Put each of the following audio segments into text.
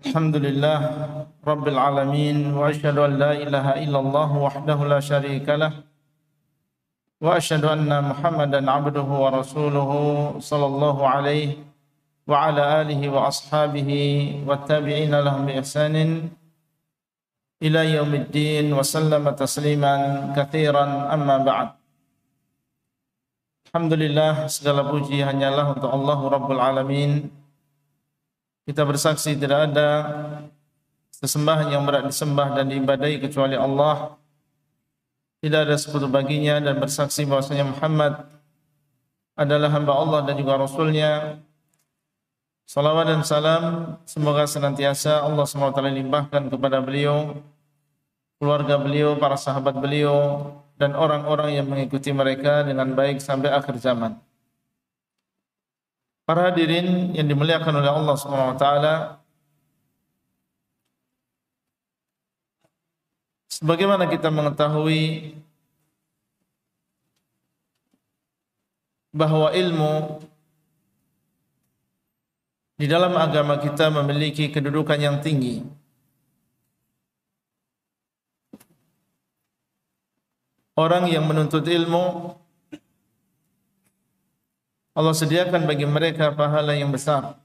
Alhamdulillah Rabbil Alamin wa asyhadu an la ilaha illallah wahdahu la syarika lah wa asyhadu anna Muhammadan abduhu wa rasuluhu sallallahu alaihi wa ala alihi wa ashabihi wa tabi'ina lahum bi ihsanin ila yaumiddin wa sallama tasliman katsiran amma ba'd. Alhamdulillah, segala puji hanyalah untuk Allah Rabbul Alamin. Kita bersaksi tidak ada sesembahan yang berhak disembah dan diibadahi kecuali Allah. Tidak ada sekutu baginya, dan bersaksi bahwasanya Muhammad adalah hamba Allah dan juga Rasulnya. Salawat dan salam semoga senantiasa Allah SWT limpahkan kepada beliau, keluarga beliau, para sahabat beliau, dan orang-orang yang mengikuti mereka dengan baik sampai akhir zaman. Para hadirin yang dimuliakan oleh Allah SWT, sebagaimana kita mengetahui bahwa ilmu di dalam agama kita memiliki kedudukan yang tinggi. Orang yang menuntut ilmu, Allah sediakan bagi mereka pahala yang besar.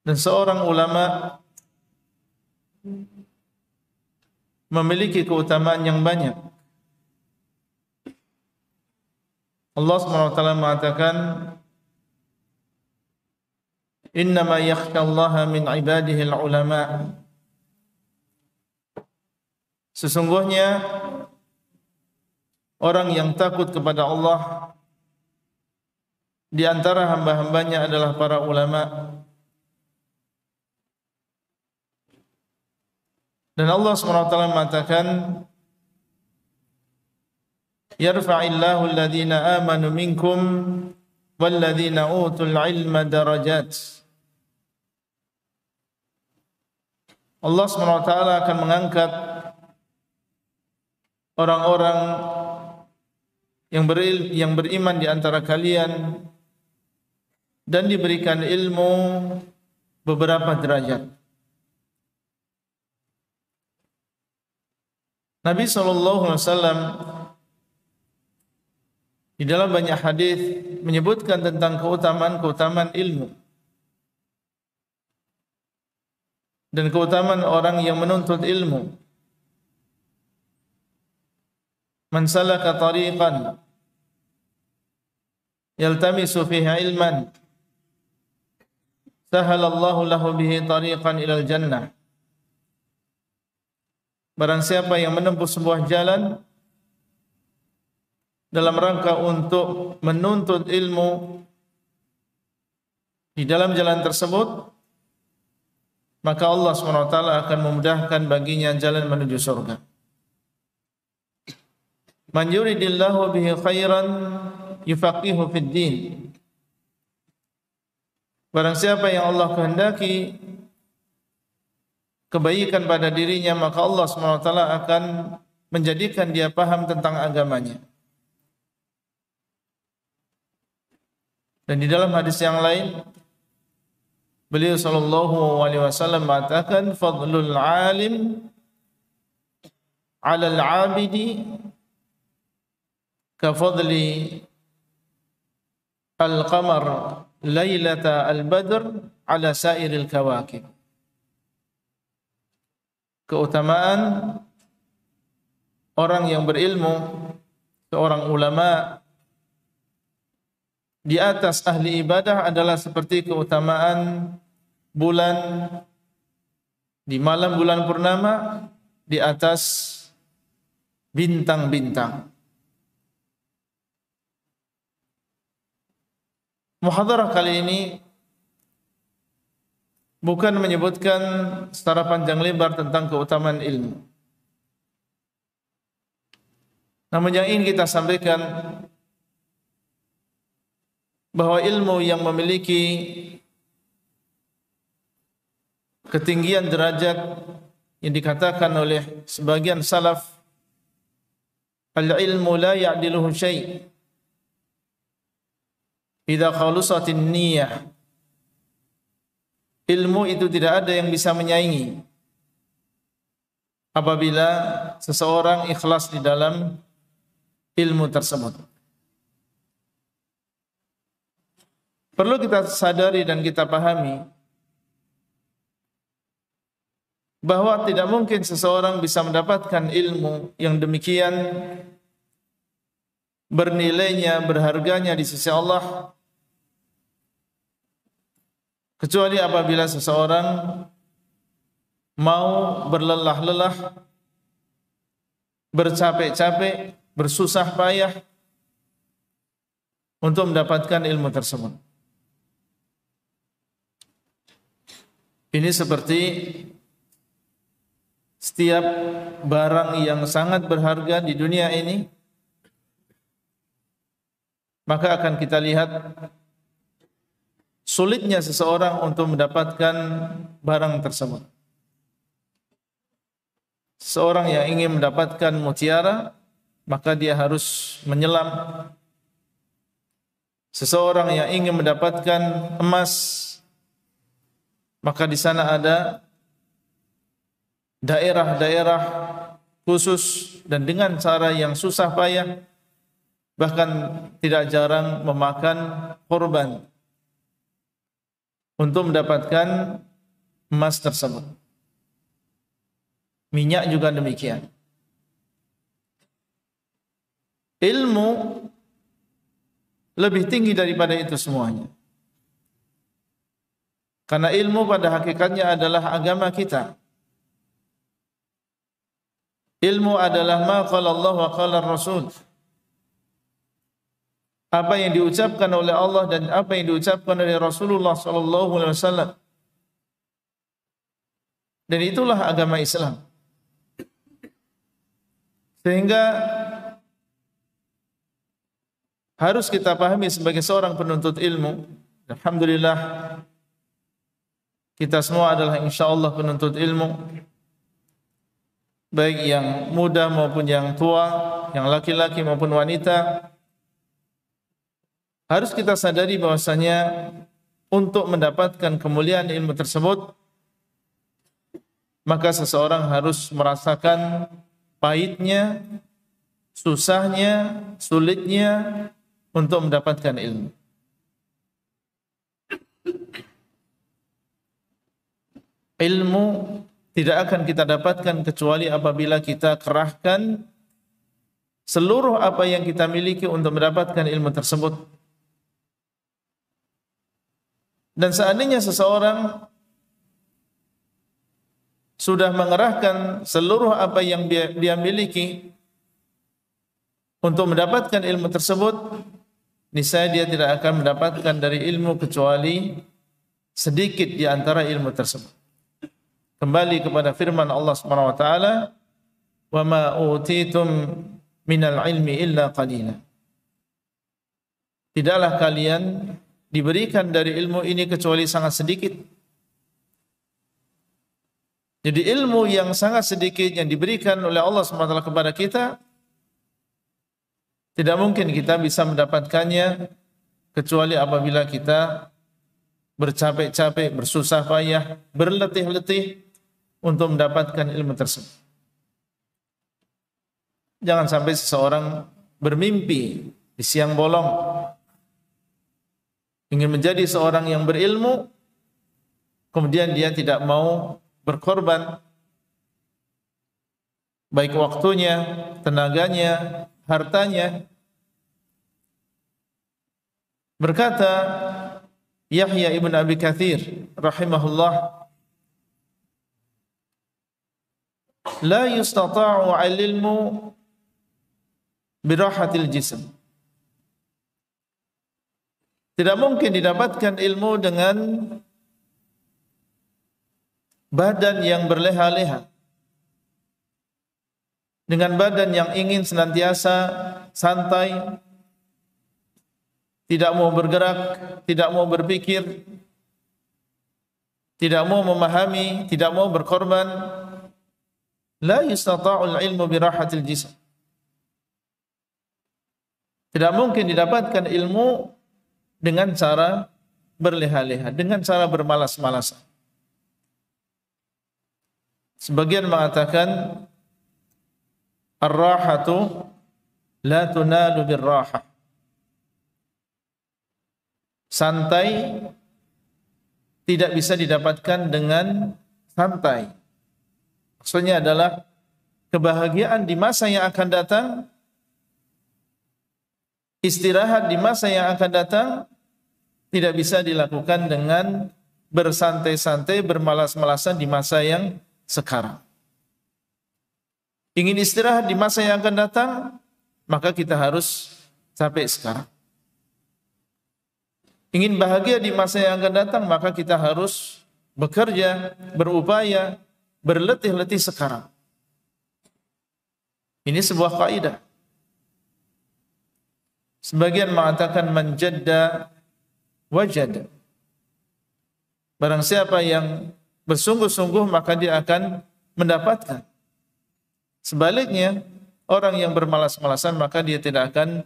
Dan seorang ulama memiliki keutamaan yang banyak. Allah SWT mengatakan, "Innama yakhshallaha min ibadihi al-ulama." Sesungguhnya orang yang takut kepada Allah di antara hamba-hambanya adalah para ulama. Dan Allah SWT mengatakan, "Yarfa'illahu alladhina amanu minkum walladhina utul ilma darajat." Allah SWT akan mengangkat orang-orang yang beriman di antara kalian dan diberikan ilmu beberapa derajat. Nabi SAW di dalam banyak hadis menyebutkan tentang keutamaan ilmu dan keutamaan orang yang menuntut ilmu. Man salaka tariqan yaltamisu fiha ilman sahalallahu lahu bihi tariqan ilal jannah. Barang siapa yang menempuh sebuah jalan dalam rangka untuk menuntut ilmu, di dalam jalan tersebut maka Allah SWT akan memudahkan baginya jalan menuju surga. Man yuridillahu bihi khairan yufaqihu fid din. Barang siapa yang Allah kehendaki kebaikan pada dirinya, maka Allah SWT akan menjadikan dia paham tentang agamanya. Dan di dalam hadis yang lain, beliau SAW mengatakan, "Fadlul alim 'alal 'abidi kafadli al-qamar lailata al-badr 'ala sairil kawakib." Keutamaan orang yang berilmu, seorang ulama di atas ahli ibadah adalah seperti keutamaan bulan di malam bulan purnama di atas bintang-bintang. Muhadarah kali ini bukan menyebutkan secara panjang lebar tentang keutamaan ilmu. Namun yang ingin kita sampaikan bahwa ilmu yang memiliki ketinggian derajat yang dikatakan oleh sebagian salaf, al-ilmu la ya'diluhu syai'. idza khalusatin niyyah, ilmu itu tidak ada yang bisa menyaingi apabila seseorang ikhlas di dalam ilmu tersebut. Perlu kita sadari dan kita pahami bahwa tidak mungkin seseorang bisa mendapatkan ilmu yang demikian bernilainya, berharganya di sisi Allah kecuali apabila seseorang mau berlelah-lelah, bercapek-capek, bersusah payah untuk mendapatkan ilmu tersebut. Ini seperti setiap barang yang sangat berharga di dunia ini, maka akan kita lihat sulitnya seseorang untuk mendapatkan barang tersebut. Seorang yang ingin mendapatkan mutiara, maka dia harus menyelam. Seseorang yang ingin mendapatkan emas, maka di sana ada daerah-daerah khusus dan dengan cara yang susah payah, bahkan tidak jarang memakan korban untuk mendapatkan emas tersebut. Minyak juga demikian. Ilmu lebih tinggi daripada itu semuanya. Karena ilmu pada hakikatnya adalah agama kita. Ilmu adalah ma qala Allah wa qala Rasul. Apa yang diucapkan oleh Allah dan apa yang diucapkan oleh Rasulullah sallallahu alaihi wasallam. Dan itulah agama Islam. Sehingga harus kita pahami sebagai seorang penuntut ilmu. Alhamdulillah kita semua adalah insyaallah penuntut ilmu, baik yang muda maupun yang tua, yang laki-laki maupun wanita. Harus kita sadari bahwasanya untuk mendapatkan kemuliaan ilmu tersebut, maka seseorang harus merasakan pahitnya, susahnya, sulitnya untuk mendapatkan ilmu. Ilmu tidak akan kita dapatkan kecuali apabila kita kerahkan seluruh apa yang kita miliki untuk mendapatkan ilmu tersebut. Dan seandainya seseorang sudah mengerahkan seluruh apa yang dia miliki untuk mendapatkan ilmu tersebut, niscaya dia tidak akan mendapatkan dari ilmu kecuali sedikit di antara ilmu tersebut. Kembali kepada firman Allah Subhanahu wa taala, "Wa ma utitum minal ilmi illa qalila." Tidaklah kalian diberikan dari ilmu ini kecuali sangat sedikit. Jadi ilmu yang sangat sedikit yang diberikan oleh Allah Subhanahu wa taala kepada kita, tidak mungkin kita bisa mendapatkannya kecuali apabila kita bercapek-capek, bersusah payah, berletih-letih untuk mendapatkan ilmu tersebut. Jangan sampai seseorang bermimpi di siang bolong, ingin menjadi seorang yang berilmu, kemudian dia tidak mau berkorban, baik waktunya, tenaganya, hartanya. Berkata Yahya ibn Abi Katsir rahimahullah, la yustata'u al-ilmu birahatil jism. Tidak mungkin didapatkan ilmu dengan badan yang berleha-leha, dengan badan yang ingin senantiasa santai, tidak mau bergerak, tidak mau berpikir, tidak mau memahami, tidak mau berkorban. La yustata'ul ilmu birahatil jism. Tidak mungkin didapatkan ilmu dengan cara berleha-leha, dengan cara bermalas-malasan. Sebagian mengatakan ar-rahatu la tunalu bir-rahah. Santai tidak bisa didapatkan dengan santai. Maksudnya adalah kebahagiaan di masa yang akan datang, istirahat di masa yang akan datang tidak bisa dilakukan dengan bersantai-santai, bermalas-malasan di masa yang sekarang. Ingin istirahat di masa yang akan datang, maka kita harus sampai sekarang. Ingin bahagia di masa yang akan datang, maka kita harus bekerja, berupaya, berletih-letih sekarang. Ini sebuah kaidah. Sebagian mengatakan man jadda wajada. Barang siapa yang bersungguh-sungguh maka dia akan mendapatkan. Sebaliknya, orang yang bermalas-malasan maka dia tidak akan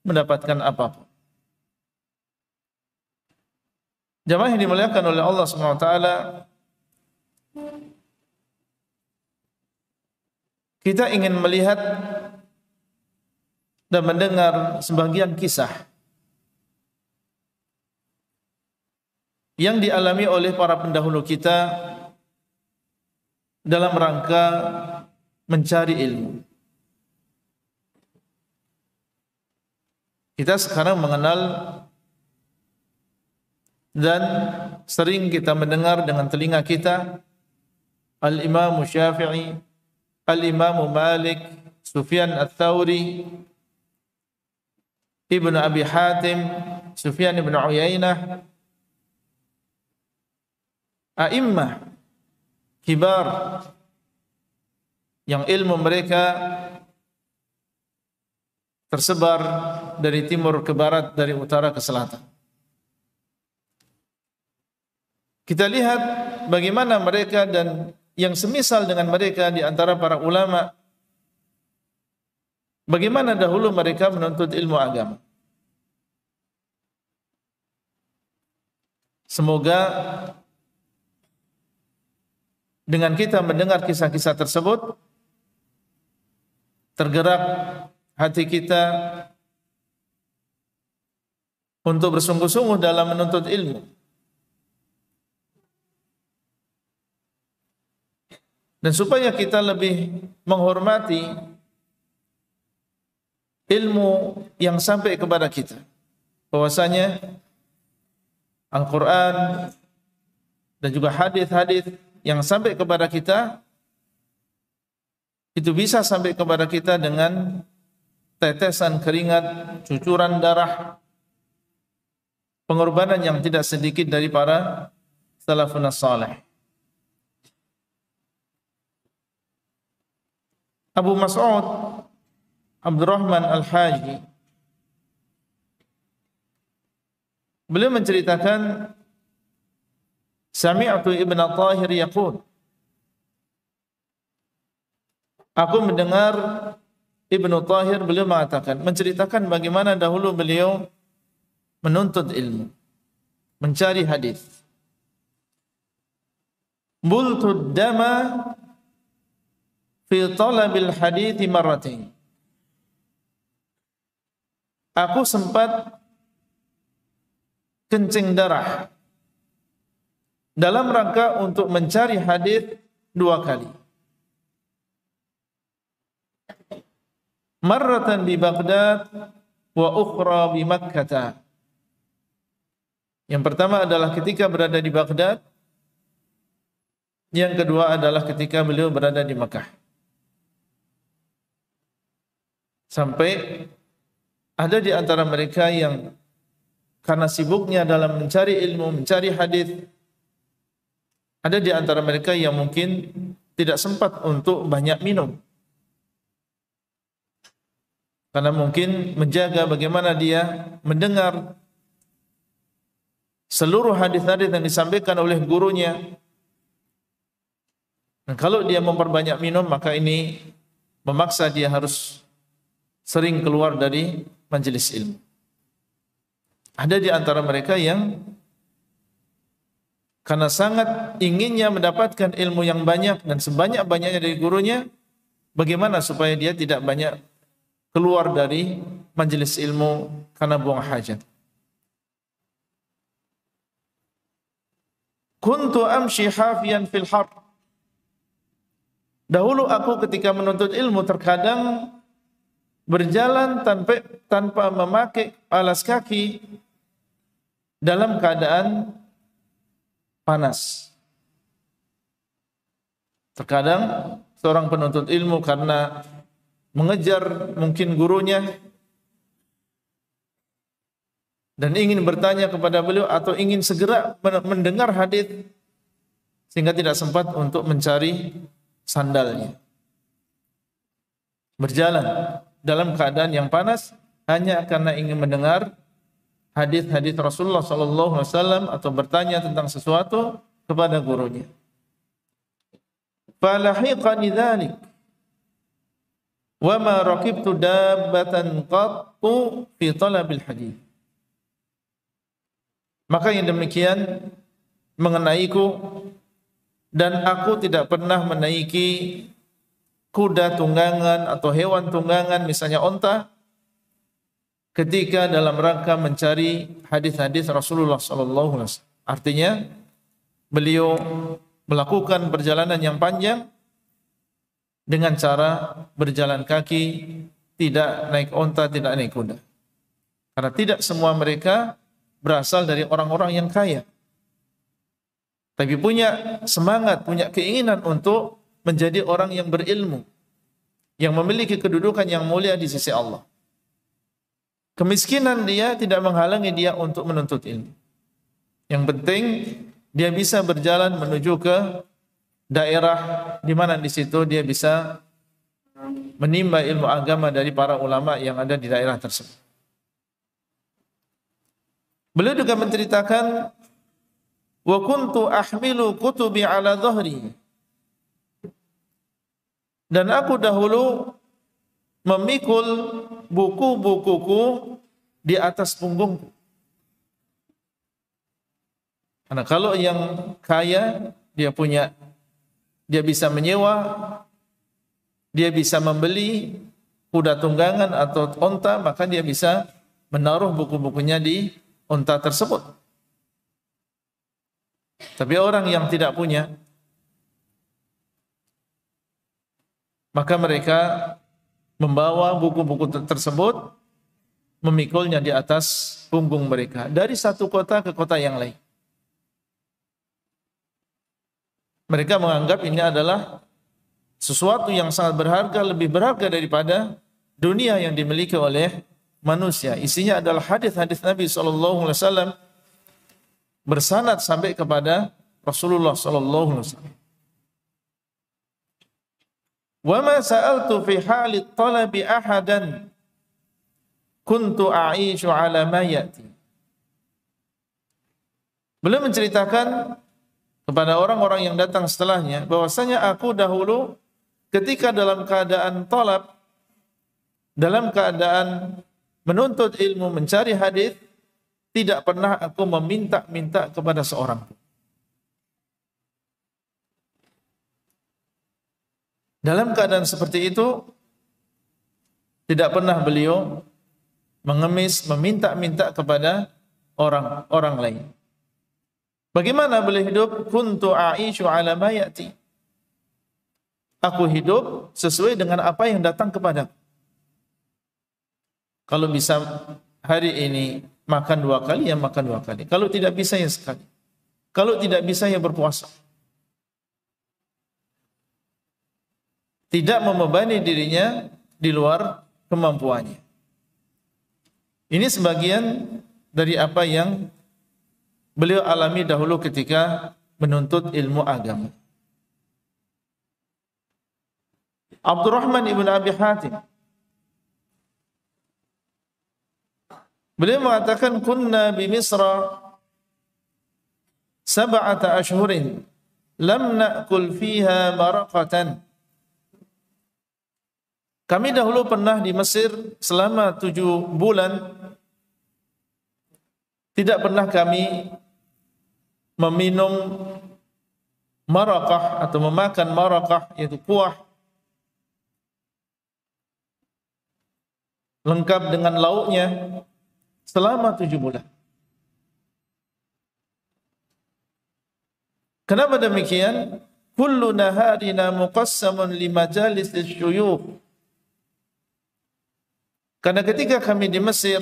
mendapatkan apapun. Jamaah yang dimuliakan oleh Allah SWT, kita ingin melihat dan mendengar sebagian kisah yang dialami oleh para pendahulu kita dalam rangka mencari ilmu. Kita sekarang mengenal dan sering kita mendengar dengan telinga kita Al-Imam Syafi'i, Al-Imam Malik, Sufyan Ats-Tsauri, Ibnu Abi Hatim, Sufyan ibn Uyainah, a'immah kibar yang ilmu mereka tersebar dari timur ke barat, dari utara ke selatan. Kita lihat bagaimana mereka dan yang semisal dengan mereka di antara para ulama, bagaimana dahulu mereka menuntut ilmu agama. Semoga dengan kita mendengar kisah-kisah tersebut, tergerak hati kita untuk bersungguh-sungguh dalam menuntut ilmu. Dan supaya kita lebih menghormati ilmu yang sampai kepada kita, bahwasanya Al-Quran dan juga hadis-hadis yang sampai kepada kita itu bisa sampai kepada kita dengan tetesan keringat, cucuran darah, pengorbanan yang tidak sedikit dari para salafun salih. Abu Mas'ud Abdurrahman Al-Haji, beliau menceritakan, sami'tu Ibn Tahir yaqul, aku mendengar Ibnu Tahir beliau mengatakan, menceritakan bagaimana dahulu beliau menuntut ilmu, mencari hadis. Bultud dama fi talabil hadits marratain. Aku sempat kencing darah dalam rangka untuk mencari hadis 2 kali. Marratan di Baghdad wa ukhra bi Makkah. Yang pertama adalah ketika berada di Baghdad, yang kedua adalah ketika beliau berada di Makkah. Sampai ada di antara mereka yang karena sibuknya dalam mencari ilmu, mencari hadis, ada di antara mereka yang mungkin tidak sempat untuk banyak minum. Karena mungkin menjaga bagaimana dia mendengar seluruh hadis-hadis yang disampaikan oleh gurunya. Dan kalau dia memperbanyak minum, maka ini memaksa dia harus sering keluar dari majelis ilmu. Ada di antara mereka yang karena sangat inginnya mendapatkan ilmu yang banyak dan sebanyak-banyaknya dari gurunya, bagaimana supaya dia tidak banyak keluar dari majelis ilmu karena buang hajat. Kuntu amshi hafiyan fil har. Dahulu aku ketika menuntut ilmu terkadang berjalan tanpa memakai alas kaki dalam keadaan panas. Terkadang seorang penuntut ilmu karena mengejar mungkin gurunya dan ingin bertanya kepada beliau atau ingin segera mendengar hadis sehingga tidak sempat untuk mencari sandalnya. Berjalan dalam keadaan yang panas hanya karena ingin mendengar hadis-hadis Rasulullah SAW atau bertanya tentang sesuatu kepada gurunya. Falahiqani dzalik wa ma raqibtu dabbatan qattu fi talabil hadis. Maka yang demikian mengenaiku dan aku tidak pernah menaiki kuda tunggangan atau hewan tunggangan misalnya onta ketika dalam rangka mencari hadis-hadis Rasulullah SAW. Artinya beliau melakukan perjalanan yang panjang dengan cara berjalan kaki, tidak naik onta, tidak naik kuda. Karena tidak semua mereka berasal dari orang-orang yang kaya, tapi punya semangat, punya keinginan untuk menjadi orang yang berilmu, yang memiliki kedudukan yang mulia di sisi Allah. Kemiskinan dia tidak menghalangi dia untuk menuntut ilmu. Yang penting dia bisa berjalan menuju ke daerah di mana di situ dia bisa menimba ilmu agama dari para ulama yang ada di daerah tersebut. Beliau juga menceritakan wa kuntu ahmilu kutubi ala dhahri. Dan aku dahulu memikul buku-bukuku di atas punggungku. Karena kalau yang kaya dia bisa menyewa, dia bisa membeli kuda tunggangan atau onta, maka dia bisa menaruh buku-bukunya di onta tersebut. Tapi orang yang tidak punya, maka mereka membawa buku-buku tersebut, memikulnya di atas punggung mereka dari satu kota ke kota yang lain. Mereka menganggap ini adalah sesuatu yang sangat berharga, lebih berharga daripada dunia yang dimiliki oleh manusia. Isinya adalah hadis-hadis Nabi SAW bersanad sampai kepada Rasulullah SAW. Wa ma sa'altu fi hali talabi ahadan kuntu a'ishu ala ma ya'ti. Beliau menceritakan kepada orang-orang yang datang setelahnya bahwasanya aku dahulu ketika dalam keadaan talab, dalam keadaan menuntut ilmu, mencari hadis, tidak pernah aku meminta-minta kepada seorang. Dalam keadaan seperti itu, tidak pernah beliau mengemis, meminta-minta kepada orang lain. Bagaimana beliau hidup? Kuntu a'ishu ala ma ya'ti. Aku hidup sesuai dengan apa yang datang kepadaku. Kalau bisa hari ini makan 2 kali, ya makan 2 kali. Kalau tidak bisa, ya sekali. Kalau tidak bisa, ya berpuasa. Tidak membebani dirinya di luar kemampuannya. Ini sebagian dari apa yang beliau alami dahulu ketika menuntut ilmu agama. Abdurrahman ibn Abi Hatim, beliau mengatakan kunna bi Misra 7 ashhurin lam na'kul fiha maraqatan. Kami dahulu pernah di Mesir selama 7 bulan tidak pernah kami meminum marakah atau memakan marakah, yaitu kuah lengkap dengan lauknya selama 7 bulan. Kenapa demikian? Kullu naharina muqassamun li majalis syuyukh. Karena ketika kami di Mesir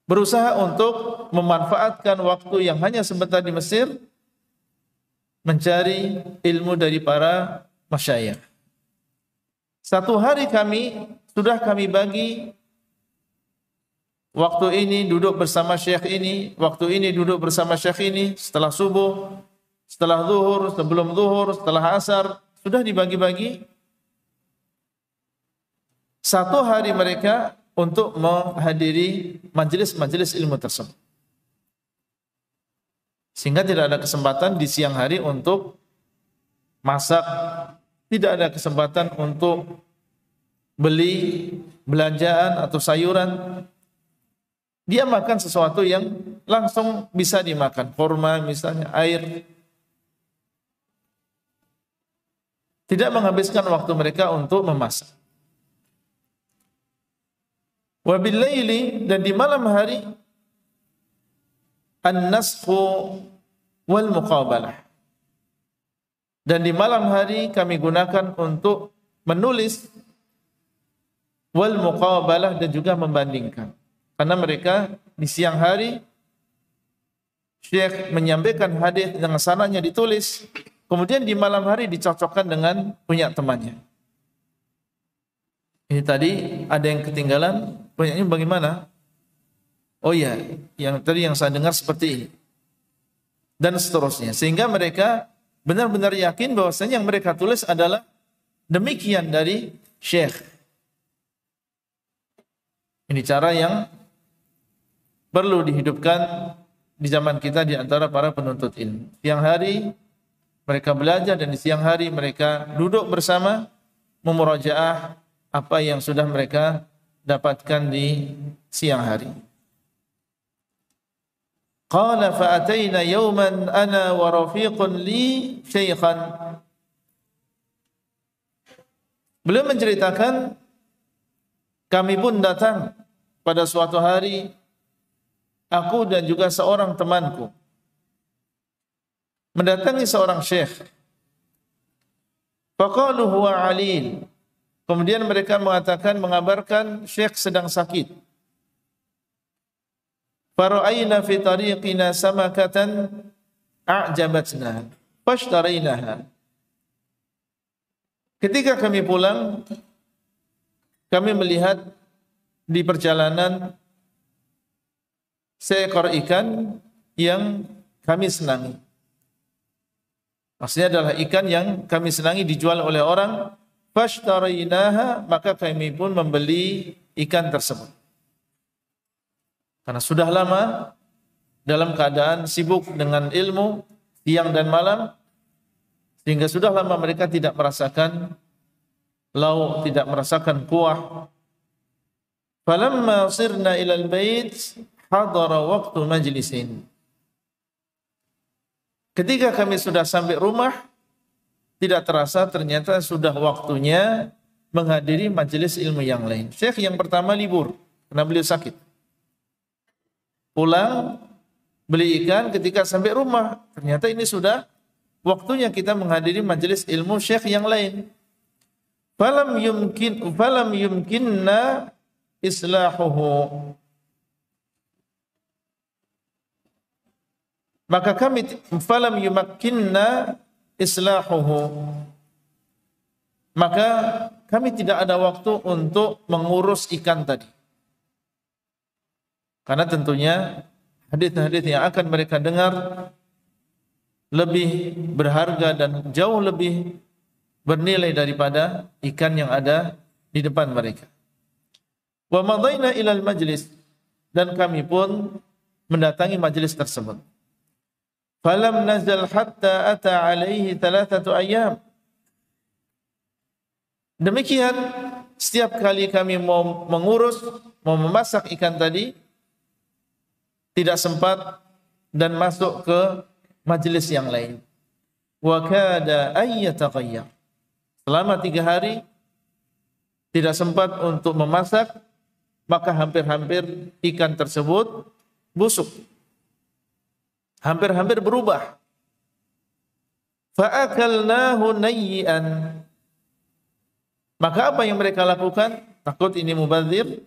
berusaha untuk memanfaatkan waktu yang hanya sebentar di Mesir mencari ilmu dari para masyayikh. Satu hari sudah kami bagi, waktu ini duduk bersama syekh ini, waktu ini duduk bersama syekh ini, setelah subuh, setelah zuhur, sebelum zuhur, setelah asar, sudah dibagi-bagi. Satu hari mereka untuk menghadiri majelis-majelis ilmu tersebut. Sehingga tidak ada kesempatan di siang hari untuk masak, tidak ada kesempatan untuk beli belanjaan atau sayuran. Dia makan sesuatu yang langsung bisa dimakan, kurma misalnya, air. Tidak menghabiskan waktu mereka untuk memasak. Wa bil-laili, dan di malam hari, an-nasfu wal muqabalah. Dan di malam hari kami gunakan untuk menulis wal muqabalah, dan juga membandingkan. Karena mereka di siang hari syekh menyampaikan hadis dengan sanadnya ditulis, kemudian di malam hari dicocokkan dengan punya temannya. Ini tadi ada yang ketinggalan, punyanya bagaimana? Oh iya, yang tadi yang saya dengar seperti ini. Dan seterusnya. Sehingga mereka benar-benar yakin bahwasanya yang mereka tulis adalah demikian dari syekh. Ini cara yang perlu dihidupkan di zaman kita di antara para penuntut ilmu. Siang hari mereka belajar, dan di siang hari mereka duduk bersama memurajaah apa yang sudah mereka dapatkan di siang hari. Qala fa'atayna yawman ana wa rafiqun li syaikhan. Beliau menceritakan, kami pun datang pada suatu hari, aku dan juga seorang temanku mendatangi seorang syekh. Faqalu huwa alil. Kemudian mereka mengatakan, mengabarkan syekh sedang sakit. Fara'ayna fi tariqina samakatan a'jabatna fashtarainaha. Ketika kami pulang, kami melihat di perjalanan seekor ikan yang kami senangi. Maksudnya adalah ikan yang kami senangi dijual oleh orang. Fashtarainaha, maka kami pun membeli ikan tersebut. Karena sudah lama dalam keadaan sibuk dengan ilmu siang dan malam, sehingga sudah lama mereka tidak merasakan lauk, tidak merasakan kuah. Falamma sirna ilal bait hadara waqtu majlisin. Ketika kami sudah sampai rumah, tidak terasa ternyata sudah waktunya menghadiri majelis ilmu yang lain. Syekh yang pertama libur karena beliau sakit. Pulang beli ikan, ketika sampai rumah ternyata ini sudah waktunya kita menghadiri majelis ilmu syekh yang lain. Falam yumkinna islahuhu. Maka kami falam yumakkinna islahuhu. Maka kami tidak ada waktu untuk mengurus ikan tadi. Karena tentunya hadis-hadis yang akan mereka dengar lebih berharga dan jauh lebih bernilai daripada ikan yang ada di depan mereka. Wa madayna ilal majlis, dan kami pun mendatangi majlis tersebut. Falam nazal hatta ata alaihi 3 ayyam. Demikian setiap kali kami mau mengurus, mau memasak ikan tadi, tidak sempat dan masuk ke majelis yang lain. Wa kada ay yataghayyar. Selama 3 hari tidak sempat untuk memasak, maka hampir-hampir ikan tersebut busuk. Hampir-hampir berubah. Fa'akalnahu nayyi'an. Maka apa yang mereka lakukan? Takut ini mubadzir,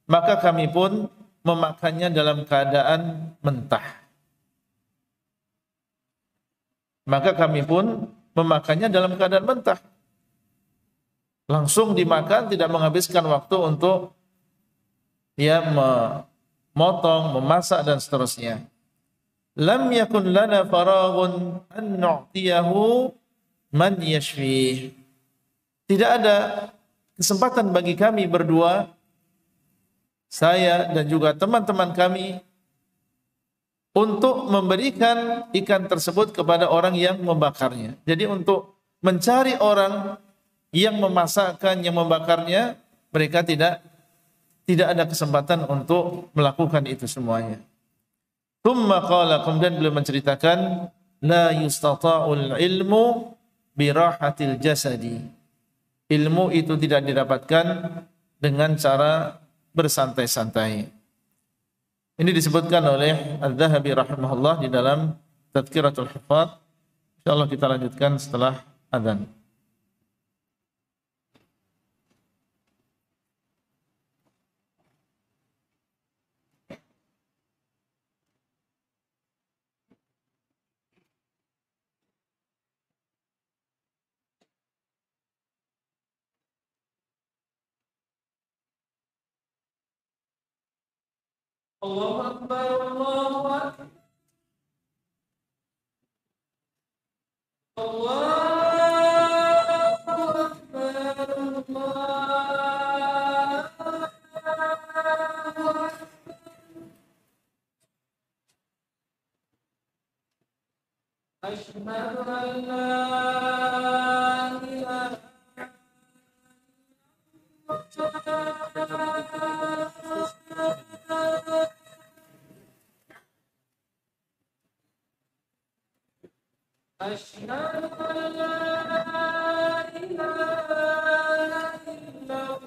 maka kami pun memakannya dalam keadaan mentah. Maka kami pun memakannya dalam keadaan mentah. Langsung dimakan, tidak menghabiskan waktu untuk memotong, memasak dan seterusnya. Lam yakun lana faraghun an nu'tiyahu man yashfih. Tidak ada kesempatan bagi kami berdua, saya dan juga teman-teman kami, untuk memberikan ikan tersebut kepada orang yang membakarnya. Jadi untuk mencari orang yang memasakkan, yang membakarnya, mereka tidak ada kesempatan untuk melakukan itu semuanya. Tsumma qala, kemudian beliau menceritakan, la yustata'ul ilmu birahatil jasadi. Ilmu itu tidak didapatkan dengan cara bersantai-santai. Ini disebutkan oleh Al-Dhahabi rahimahullah di dalam Tadhkiratul Huffaz. Insyaallah kita lanjutkan setelah azan. Allahu Akbar, Allahu Akbar. Asyhadu an la ilaha illallah. Asyhadu an la ilaha illallah.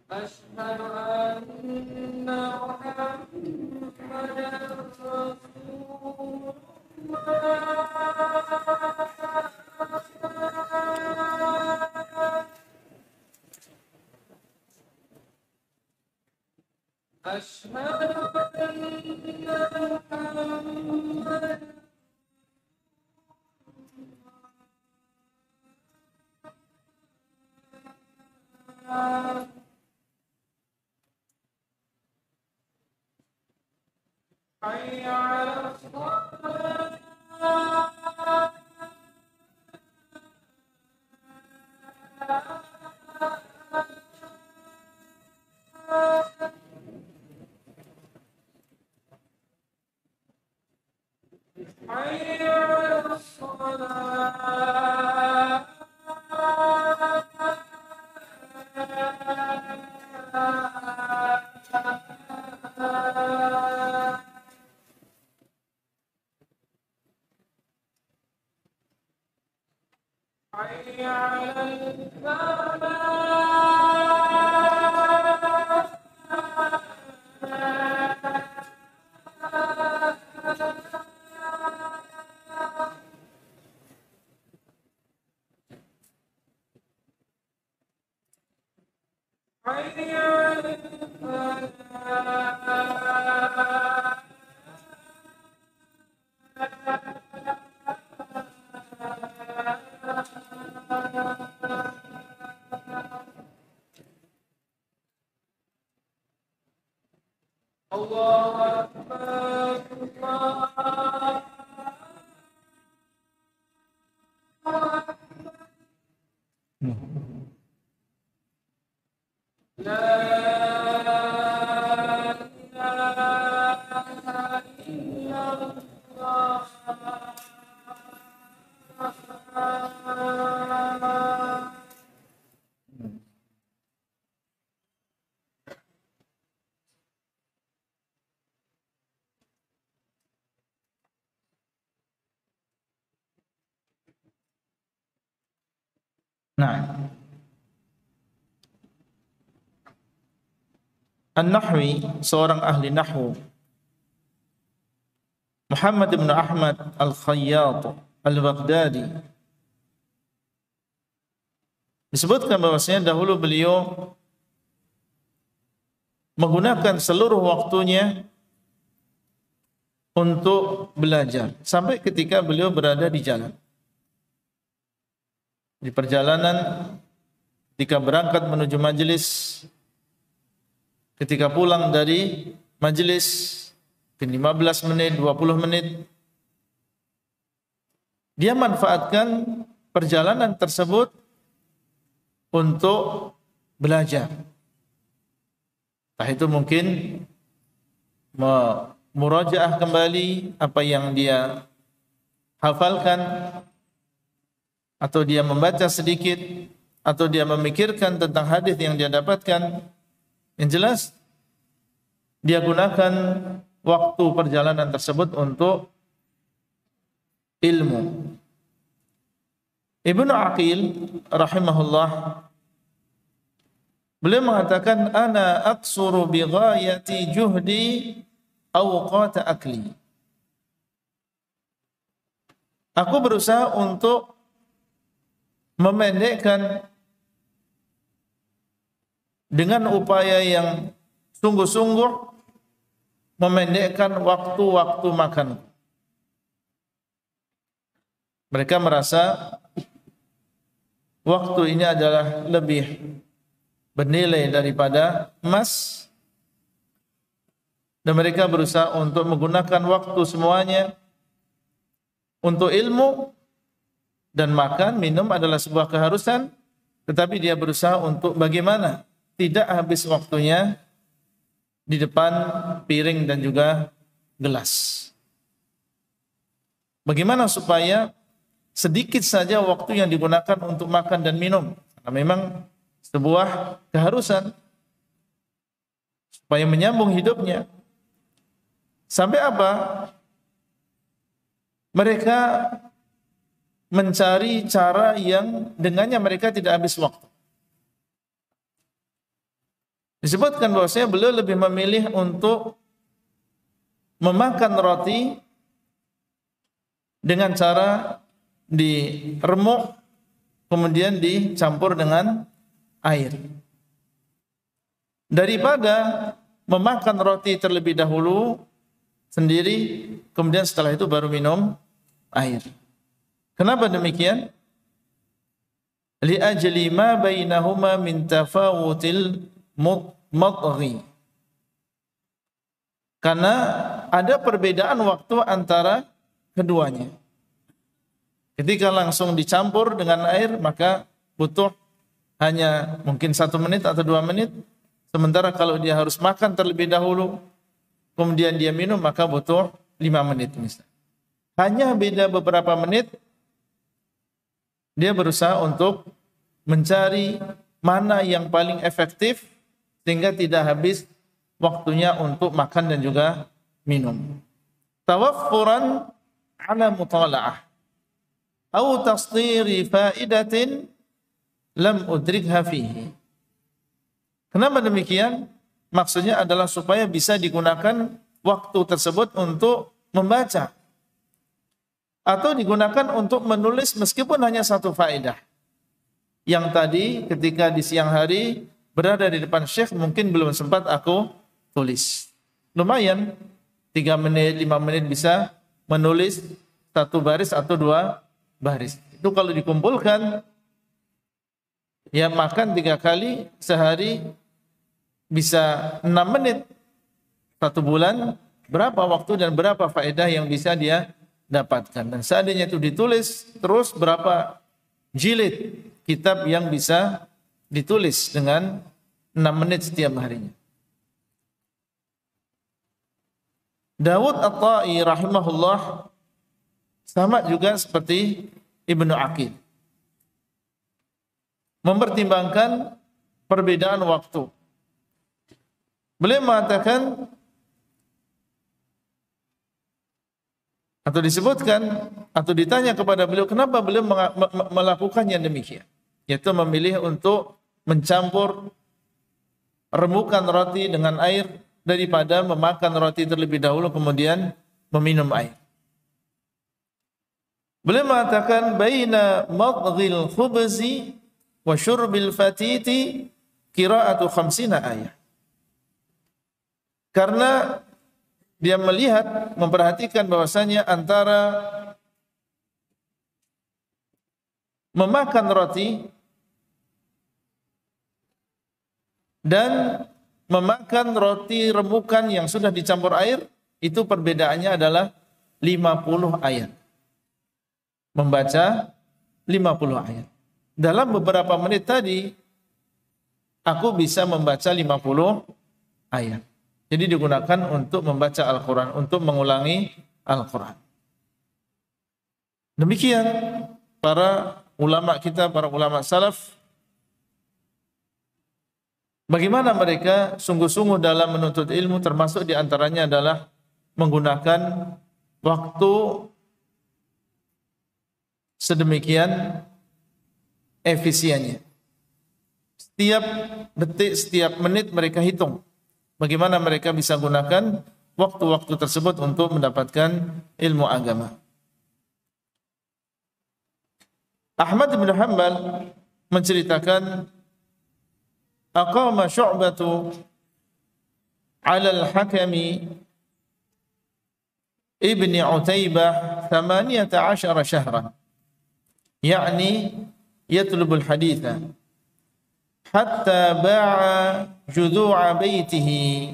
Asyhadu anna Muhammadan Rasulullah. Asyhadu anna Muhammadan hayya 'alas shalah. Hayya 'alas shalah. Hayya 'alal falah. Hayya 'alal falah. Allahu Akbar, Allahu Akbar. La ilaha illallah. Nah, An-Nahwi, seorang ahli nahwu, Muhammad bin Ahmad Al-Khayyat Al-Baghdadi, disebutkan bahwasanya dahulu beliau menggunakan seluruh waktunya untuk belajar sampai ketika beliau berada di jalan. Di perjalanan, ketika berangkat menuju majelis, ketika pulang dari majelis, 15 menit, 20 menit, dia manfaatkan perjalanan tersebut untuk belajar. Entah itu mungkin murajaah kembali apa yang dia hafalkan, atau dia membaca sedikit, atau dia memikirkan tentang hadis yang dia dapatkan. Yang jelas, dia gunakan waktu perjalanan tersebut untuk ilmu. Ibnu Aqil rahimahullah, beliau mengatakan, ana aqsuru bi ghayati juhdi awqat akli. Aku berusaha untuk memendekkan dengan upaya yang sungguh-sungguh, memendekkan waktu-waktu makan. Mereka merasa waktu ini adalah lebih bernilai daripada emas, dan mereka berusaha untuk menggunakan waktu semuanya untuk ilmu, dan makan, minum adalah sebuah keharusan, tetapi dia berusaha untuk bagaimana tidak habis waktunya di depan piring dan juga gelas. Bagaimana supaya sedikit saja waktu yang digunakan untuk makan dan minum, karena memang sebuah keharusan supaya menyambung hidupnya. Sampai apa? Mereka mencari cara yang dengannya mereka tidak habis waktu. Disebutkan bahwasanya beliau lebih memilih untuk memakan roti dengan cara diremuk kemudian dicampur dengan air, daripada memakan roti terlebih dahulu sendiri kemudian setelah itu baru minum air. Kenapa demikian? Li ajli ma bainahuma min tafawutil madghi. Karena ada perbedaan waktu antara keduanya. Ketika langsung dicampur dengan air, maka butuh hanya mungkin 1 menit atau 2 menit. Sementara kalau dia harus makan terlebih dahulu, kemudian dia minum, maka butuh 5 menit misalnya. Hanya beda beberapa menit. Dia berusaha untuk mencari mana yang paling efektif sehingga tidak habis waktunya untuk makan dan juga minum. Tawaffuran ala mutala'ah atau tasdiri faidatin lam udrikha fihi. Kenapa demikian? Maksudnya adalah supaya bisa digunakan waktu tersebut untuk membaca, atau digunakan untuk menulis meskipun hanya 1 faedah. Yang tadi ketika di siang hari berada di depan syekh mungkin belum sempat aku tulis. Lumayan 3 menit, 5 menit bisa menulis 1 baris atau 2 baris. Itu kalau dikumpulkan, ya makan 3 kali sehari bisa 6 menit. 1 bulan berapa waktu dan berapa faedah yang bisa dia dapatkan. Dan seandainya itu ditulis terus, berapa jilid kitab yang bisa ditulis dengan 6 menit setiap harinya. Dawud At-Ta'i rahimahullah sama juga seperti Ibnu Aqil, mempertimbangkan perbedaan waktu. Beliau mengatakan, atau disebutkan, atau ditanya kepada beliau, kenapa beliau melakukannya demikian. yaitu memilih untuk mencampur remukan roti dengan air daripada memakan roti terlebih dahulu kemudian meminum air. Beliau mengatakan baina madghil khubzi wa syurbil fatiti qira'atu 50 ayat. Karena dia melihat, memperhatikan bahwasanya antara memakan roti dan memakan roti remukan yang sudah dicampur air, itu perbedaannya adalah 50 ayat. Membaca 50 ayat. Dalam beberapa menit tadi, aku bisa membaca 50 ayat. Jadi digunakan untuk membaca Al-Quran, untuk mengulangi Al-Quran. Demikian para ulama kita, para ulama salaf, bagaimana mereka sungguh-sungguh dalam menuntut ilmu, termasuk diantaranya adalah menggunakan waktu sedemikian efisiennya. Setiap detik, setiap menit mereka hitung. Bagaimana mereka bisa gunakan waktu-waktu tersebut untuk mendapatkan ilmu agama. Ahmad bin Hanbal menceritakan aqama Syu'batu 'ala al-Hakami ibni Utaibah 18 syahran, yakni yatlubul haditha hatta ba'a judu'a baitihi.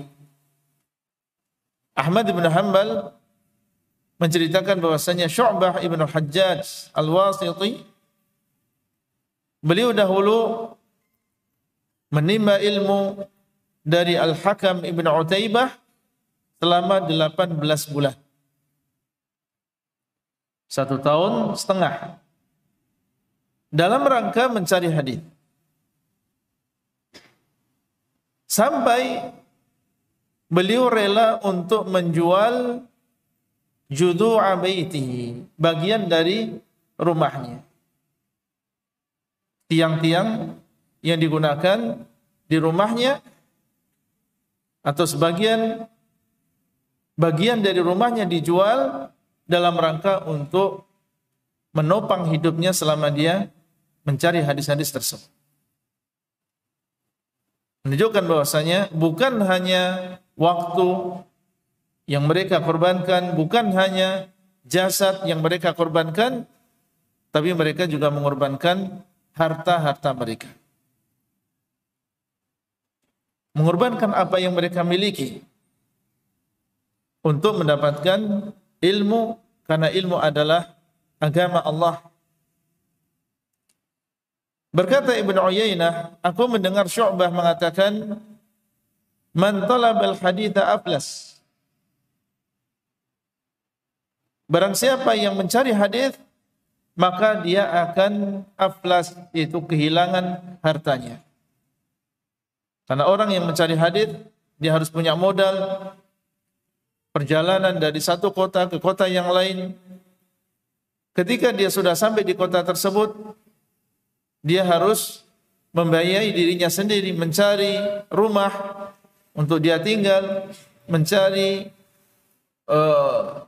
Ahmad bin Hanbal menceritakan bahwasanya Syu'bah ibn Hajjaj al-Wasiti, beliau dahulu menimba ilmu dari Al-Hakam ibn Utaibah selama 18 bulan. 1 tahun setengah. Dalam rangka mencari hadis. Sampai beliau rela untuk menjual judu'a baitihi, bagian dari rumahnya. Tiang-tiang yang digunakan di rumahnya atau sebagian bagian dari rumahnya dijual dalam rangka untuk menopang hidupnya selama dia mencari hadis-hadis tersebut. Menunjukkan bahwasanya bukan hanya waktu yang mereka korbankan, bukan hanya jasad yang mereka korbankan, tapi mereka juga mengorbankan harta-harta mereka. Mengorbankan apa yang mereka miliki untuk mendapatkan ilmu, karena ilmu adalah agama Allah. Berkata Ibnu Uyainah, aku mendengar Syu'bah mengatakan, man talabal haditha aflas. Barang siapa yang mencari hadis, maka dia akan aflas, yaitu kehilangan hartanya. Karena orang yang mencari hadis, dia harus punya modal perjalanan dari satu kota ke kota yang lain. Ketika dia sudah sampai di kota tersebut, dia harus membiayai dirinya sendiri, mencari rumah untuk dia tinggal, mencari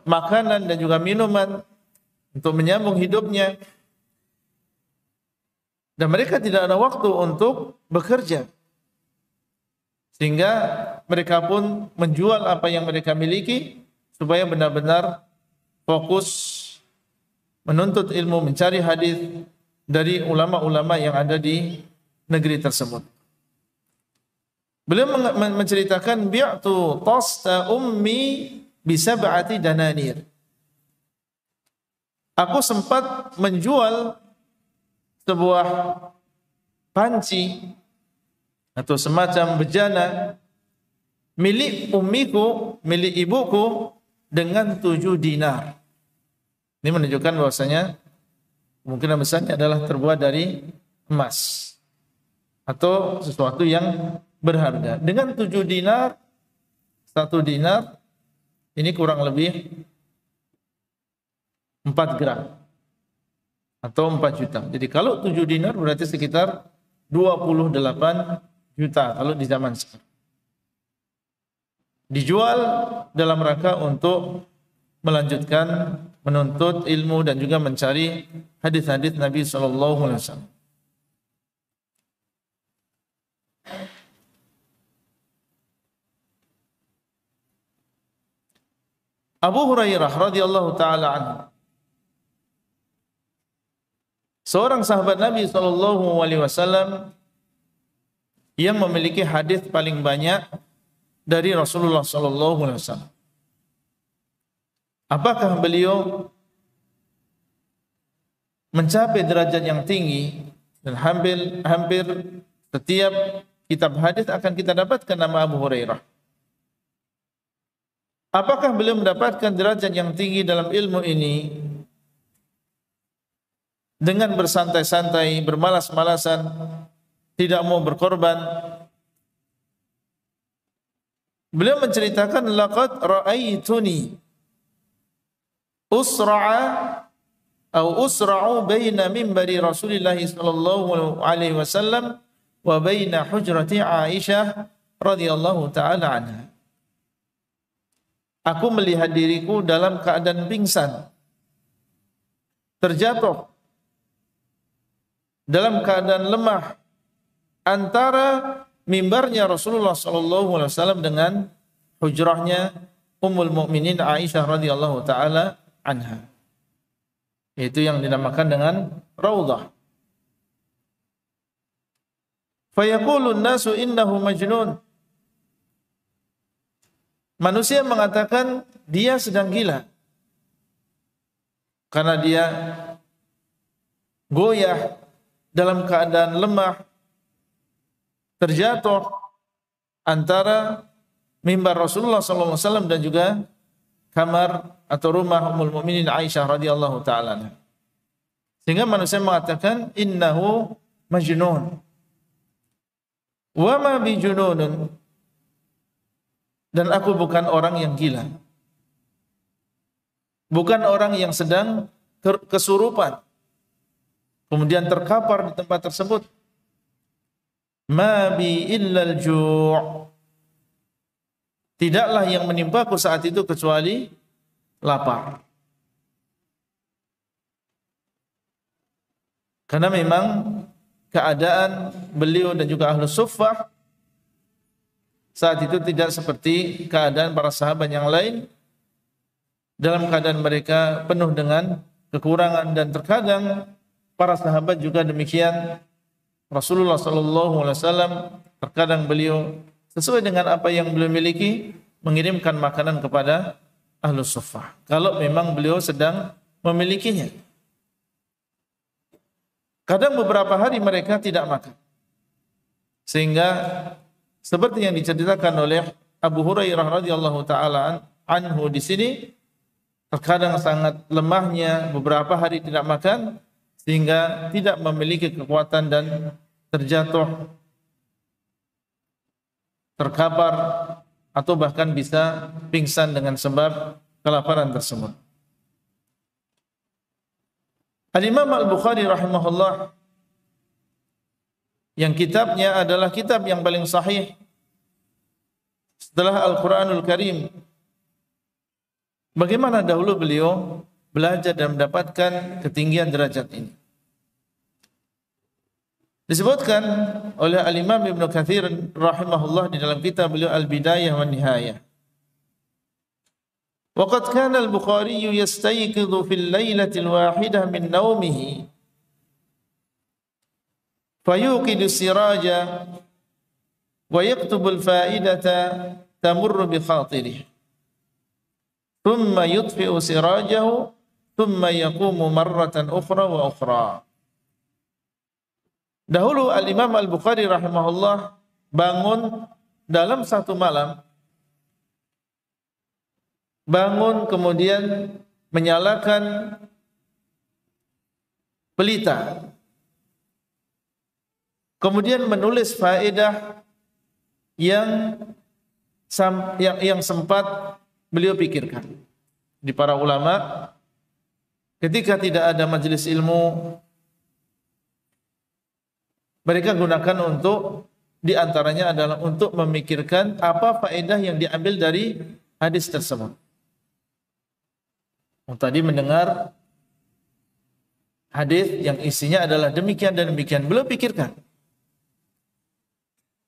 makanan dan juga minuman untuk menyambung hidupnya. Dan mereka tidak ada waktu untuk bekerja. Sehingga mereka pun menjual apa yang mereka miliki supaya benar-benar fokus menuntut ilmu, mencari hadis dari ulama-ulama yang ada di negeri tersebut. Beliau menceritakan bi'tu tasta ummi bisab'ati dananir. Aku sempat menjual sebuah panci atau semacam bejana milik ummiku, milik ibuku dengan 7 dinar. Ini menunjukkan bahwasanya kemungkinan besarnya adalah terbuat dari emas atau sesuatu yang berharga. Dengan 7 dinar, 1 dinar ini kurang lebih 4 gram atau 4 juta. Jadi kalau 7 dinar berarti sekitar 28 juta kalau di zaman sekarang. Dijual dalam rangka untuk melanjutkan menuntut ilmu dan juga mencari hadis-hadis Nabi sallallahu alaihi wasallam. Abu Hurairah radhiyallahu taala anhu, seorang sahabat Nabi sallallahu alaihi wasallam yang memiliki hadis paling banyak dari Rasulullah sallallahu alaihi wasallam. Apakah beliau mencapai derajat yang tinggi dan hampir setiap kitab hadis akan kita dapatkan nama Abu Hurairah. Apakah beliau mendapatkan derajat yang tinggi dalam ilmu ini dengan bersantai-santai, bermalas-malasan, tidak mau berkorban? Beliau menceritakan, laqad ra'aituni usra'u baina minbari Rasulillah sallallahu alaihi wasallam wa baina hujrati Aisyah radhiyallahu taala anha. Aku melihat diriku dalam keadaan pingsan, terjatuh, dalam keadaan lemah antara mimbarnya Rasulullah sallallahu alaihi wasallam dengan hujrahnya Ummul Mukminin Aisyah radhiyallahu taala anha. Itu yang dinamakan dengan raudhah. Fayaqulu an-nasu innahu majnun. Manusia mengatakan dia sedang gila karena dia goyah dalam keadaan lemah, terjatuh antara mimbar Rasulullah SAW dan juga kamar atau rumah Ummul Mukminin Aisyah radhiyallahu taala anha. Sehingga manusia mengatakan innahu majnun. Wa ma bijununun. Dan aku bukan orang yang gila. Bukan orang yang sedang kesurupan, kemudian terkapar di tempat tersebut. Ma bi illal ju'. Tidaklah yang menimpaku saat itu kecuali lapar. Karena memang keadaan beliau dan juga ahlu suffah saat itu tidak seperti keadaan para sahabat yang lain. Dalam keadaan mereka penuh dengan kekurangan, dan terkadang para sahabat juga demikian. Rasulullah SAW terkadang beliau sesuai dengan apa yang beliau miliki mengirimkan makanan kepada ahlu suffah kalau memang beliau sedang memilikinya. Kadang beberapa hari mereka tidak makan, sehingga seperti yang diceritakan oleh Abu Hurairah radhiyallahu taala anhu di sini, terkadang sangat lemahnya beberapa hari tidak makan sehingga tidak memiliki kekuatan dan terjatuh, terkapar, atau bahkan bisa pingsan dengan sebab kelaparan tersebut. Al-Imam Al-Bukhari rahimahullah, yang kitabnya adalah kitab yang paling sahih setelah Al-Quranul Karim. Bagaimana dahulu beliau belajar dan mendapatkan ketinggian derajat ini? Disebutkan oleh Al-Imam Ibn Katsir rahimahullah di dalam kitab beliau Al-Bidayah wa Nihayah. Waqad kana Al-Bukhari yastayqidhu fil lailatil wahidah min nawmihi fayuqidu siraja wa yaktubu al-fa'idata tamurru bi khatirihi thumma yutfi'u sirajahu thumma yaqumu marratan ukhra wa ukhra. Dahulu Al-Imam Al-Bukhari rahimahullah bangun dalam satu malam, bangun kemudian menyalakan pelita, kemudian menulis faedah yang sempat beliau pikirkan. Di para ulama ketika tidak ada majelis ilmu, mereka gunakan untuk diantaranya adalah untuk memikirkan apa faedah yang diambil dari hadis tersebut. Tadi mendengar hadis yang isinya adalah demikian dan demikian, belum pikirkan.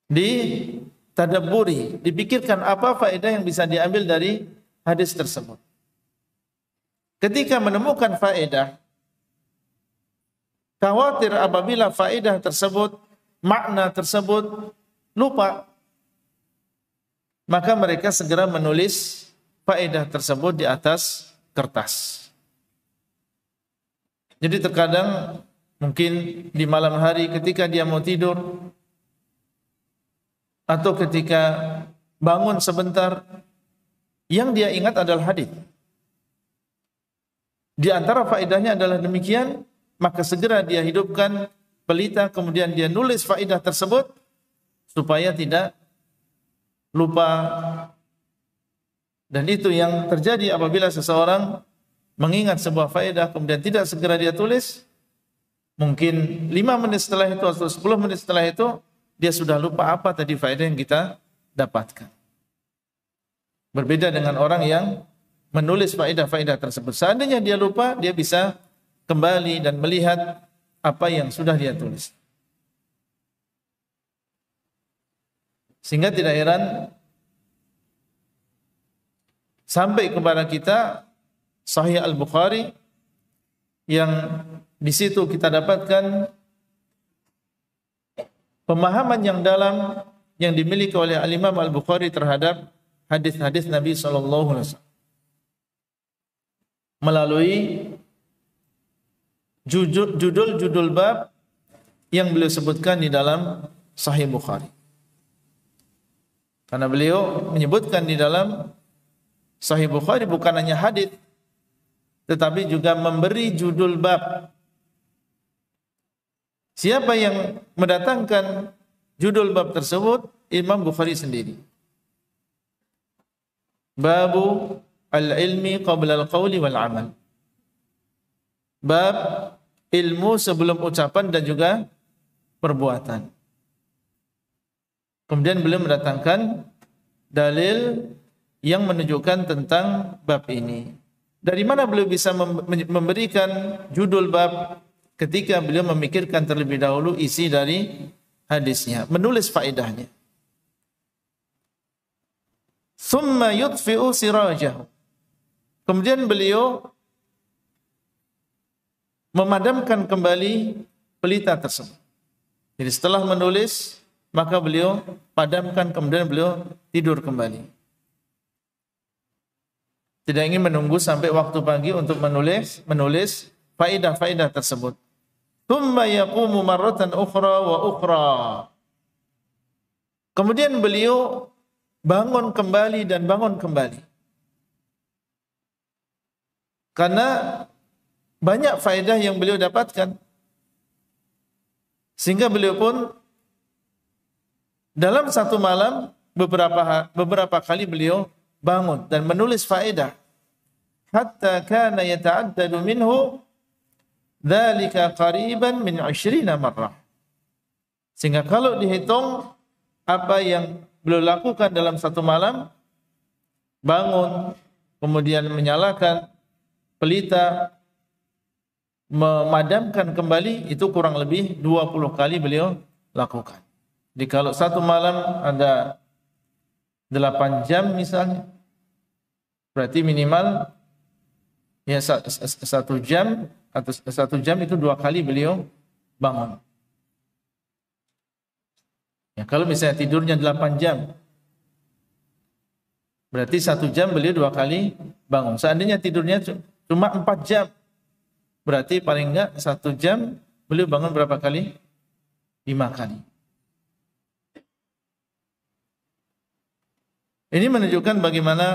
Ditadabburi, dipikirkan apa faedah yang bisa diambil dari hadis tersebut. Ketika menemukan faedah, khawatir apabila faedah tersebut, makna tersebut lupa, maka mereka segera menulis faedah tersebut di atas kertas. Jadi terkadang mungkin di malam hari ketika dia mau tidur atau ketika bangun sebentar, yang dia ingat adalah hadis. Di antara faedahnya adalah demikian, maka segera dia hidupkan pelita, kemudian dia nulis faedah tersebut supaya tidak lupa. Dan itu yang terjadi apabila seseorang mengingat sebuah faedah kemudian tidak segera dia tulis, mungkin 5 menit setelah itu atau 10 menit setelah itu dia sudah lupa apa tadi faedah yang kita dapatkan. Berbeda dengan orang yang menulis faedah-faedah tersebut. Seandainya dia lupa, dia bisa kembali dan melihat apa yang sudah dia tulis. Sehingga tidak heran sampai kepada kita Sahih Al-Bukhari yang di situ kita dapatkan pemahaman yang dalam yang dimiliki oleh Al-Imam Al-Bukhari terhadap hadis-hadis Nabi SAW melalui judul-judul bab yang beliau sebutkan di dalam Sahih Bukhari. Karena beliau menyebutkan di dalam Sahih Bukhari bukan hanya hadis, tetapi juga memberi judul bab. Siapa yang mendatangkan judul bab tersebut? Imam Bukhari sendiri. Babu al-ilmi qabla al-qawli wal-amal. Bab ilmu sebelum ucapan dan juga perbuatan. Kemudian beliau mendatangkan dalil yang menunjukkan tentang bab ini. Dari mana beliau bisa memberikan judul bab ketika beliau memikirkan terlebih dahulu isi dari hadisnya, menulis faedahnya. Thumma yutfi'u sirajahu. Kemudian beliau memadamkan kembali pelita tersebut. Jadi setelah menulis, maka beliau padamkan, kemudian beliau tidur kembali. Tidak ingin menunggu sampai waktu pagi untuk menulis faedah-faedah tersebut. Tsumma yaqumu marratan ukhra wa ukhra. Kemudian beliau bangun kembali dan bangun kembali. Karena banyak faedah yang beliau dapatkan. Sehingga beliau pun dalam satu malam beberapa kali beliau bangun dan menulis faedah hatta kana yata'addadu minhu dzalika qariban min 20 marrah. Sehingga kalau dihitung apa yang beliau lakukan dalam satu malam, bangun, kemudian menyalakan pelita, memadamkan kembali, itu kurang lebih 20 kali beliau lakukan. Jadi kalau satu malam ada 8 jam misalnya, berarti minimal ya 1 jam atau 1 jam itu 2 kali beliau bangun. Ya, kalau misalnya tidurnya 8 jam, berarti 1 jam beliau 2 kali bangun. Seandainya tidurnya cuma 4 jam, berarti paling enggak 1 jam beliau bangun berapa kali? 5 kali. Ini menunjukkan bagaimana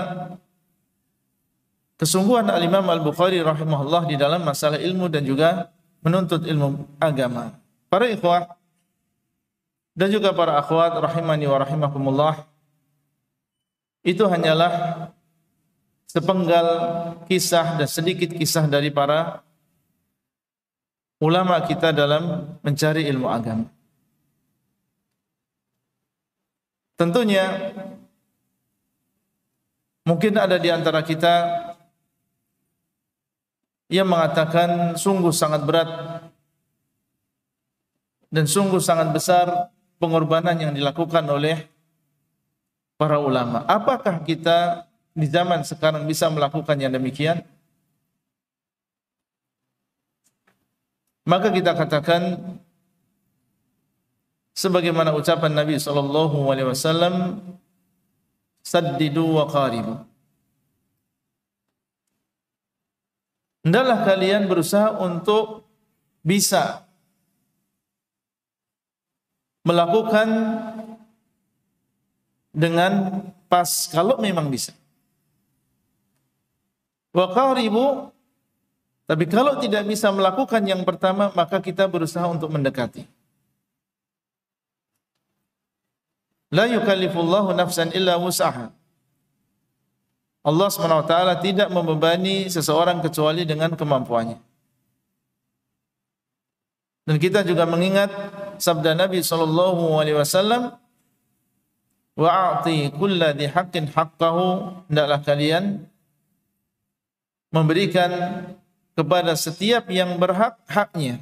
kesungguhan Al-Imam Al-Bukhari rahimahullah di dalam masalah ilmu dan juga menuntut ilmu agama. Para ikhwah dan juga para akhwat rahimani wa rahimakumullah, itu hanyalah sepenggal kisah dan sedikit kisah dari para ulama kita dalam mencari ilmu agama. Tentunya mungkin ada di antara kita yang mengatakan sungguh sangat berat dan sungguh sangat besar pengorbanan yang dilakukan oleh para ulama. Apakah kita di zaman sekarang bisa melakukan yang demikian? Maka kita katakan sebagaimana ucapan Nabi SAW, saddidu wa qaribu. Hendaklah kalian berusaha untuk bisa melakukan dengan pas kalau memang bisa. Wa qaribu, tapi kalau tidak bisa melakukan yang pertama, maka kita berusaha untuk mendekati. La yukallifullahu nafsan illa wus'aha. Allah SWT tidak membebani seseorang kecuali dengan kemampuannya. Dan kita juga mengingat sabda Nabi SAW, wa'ati kulla dhi haqqin haqqahu, hendaklah kalian memberikan kepada setiap yang berhak haknya.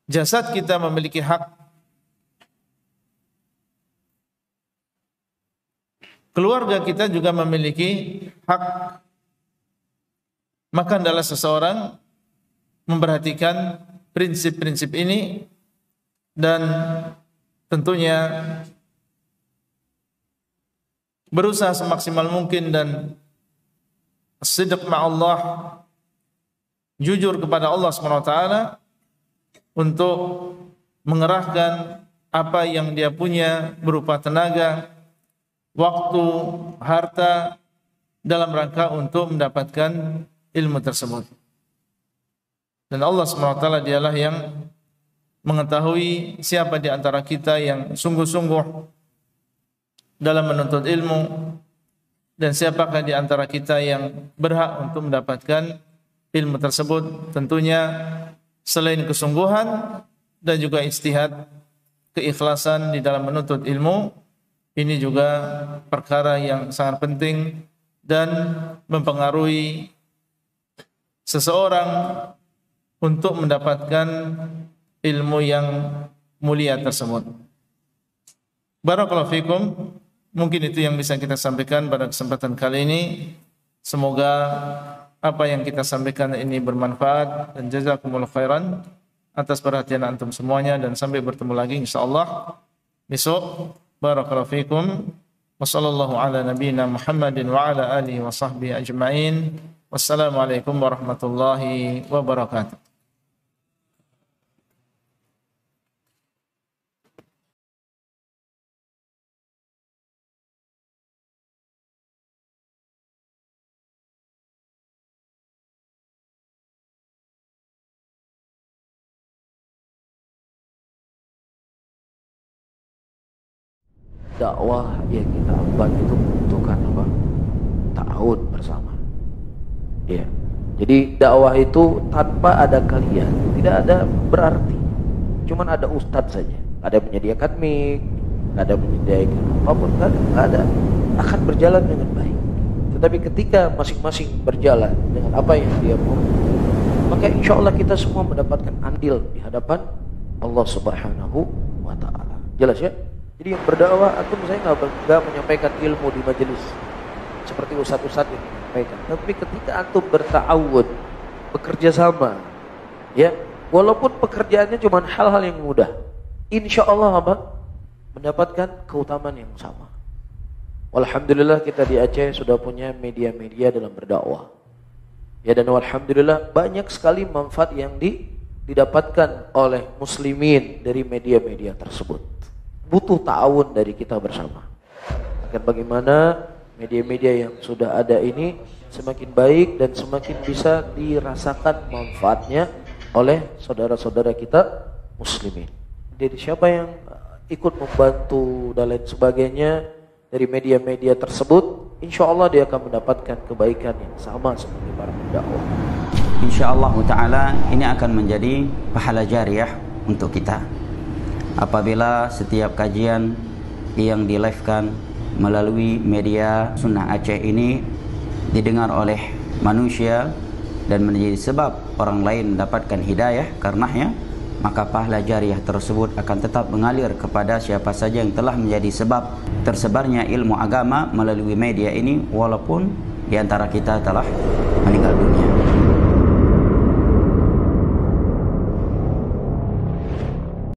Jasad kita memiliki hak, keluarga kita juga memiliki hak. Maka hendaklah seseorang memperhatikan prinsip-prinsip ini dan tentunya berusaha semaksimal mungkin dan sidq ma'allah, jujur kepada Allah SWT untuk mengerahkan apa yang dia punya berupa tenaga, waktu, harta dalam rangka untuk mendapatkan ilmu tersebut. Dan Allah SWT dialah yang mengetahui siapa di antara kita yang sungguh-sungguh dalam menuntut ilmu dan siapakah di antara kita yang berhak untuk mendapatkan ilmu tersebut. Tentunya selain kesungguhan dan juga ijtihad, keikhlasan di dalam menuntut ilmu, ini juga perkara yang sangat penting dan mempengaruhi seseorang untuk mendapatkan ilmu yang mulia tersebut. Barakallahu fikum. Mungkin itu yang bisa kita sampaikan pada kesempatan kali ini. Semoga apa yang kita sampaikan ini bermanfaat, dan jazakumullahu khairan atas perhatian antum semuanya, dan sampai bertemu lagi insyaallah besok. Barakallahu fikum. Wassallallahu ala nabiyyina Muhammadin wa ala alihi wa sahbihi ajma'in. Wassalamualaikum warahmatullahi wabarakatuh. Dakwah yang kita emban itu membutuhkan apa? Ta'awun bersama. Ya. Jadi dakwah itu tanpa ada kalian tidak ada berarti. Cuman ada ustadz saja. Ada yang menyediakan mic, ada yang menyediakan apapun, nggak ada. Akan berjalan dengan baik. Tetapi ketika masing-masing berjalan dengan apa yang dia mau, maka insya Allah kita semua mendapatkan andil di hadapan Allah Subhanahu wa Ta'ala. Jelas ya? Jadi yang berdakwah, antum saya nggak menyampaikan ilmu di majelis seperti ustadz-ustadz yang menyampaikan. Tapi ketika antum berta'awun, bekerja sama, ya, walaupun pekerjaannya cuma hal-hal yang mudah, insya Allah apa? Mendapatkan keutamaan yang sama. Alhamdulillah kita di Aceh sudah punya media-media dalam berdakwah. Ya, dan alhamdulillah banyak sekali manfaat yang didapatkan oleh muslimin dari media-media tersebut. Butuh ta'awun dari kita bersama. Agar bagaimana media-media yang sudah ada ini semakin baik dan semakin bisa dirasakan manfaatnya oleh saudara-saudara kita muslimin. Jadi siapa yang ikut membantu dan lain sebagainya, dari media-media tersebut, insya Allah dia akan mendapatkan kebaikan yang sama seperti para pendakwah. InsyaAllah ta'ala ini akan menjadi pahala jariah untuk kita apabila setiap kajian yang di-live-kan melalui media Sunnah Aceh ini didengar oleh manusia dan menjadi sebab orang lain mendapatkan hidayah karenanya, maka pahala jariah tersebut akan tetap mengalir kepada siapa saja yang telah menjadi sebab tersebarnya ilmu agama melalui media ini, walaupun di antara kita telah meninggal dunia.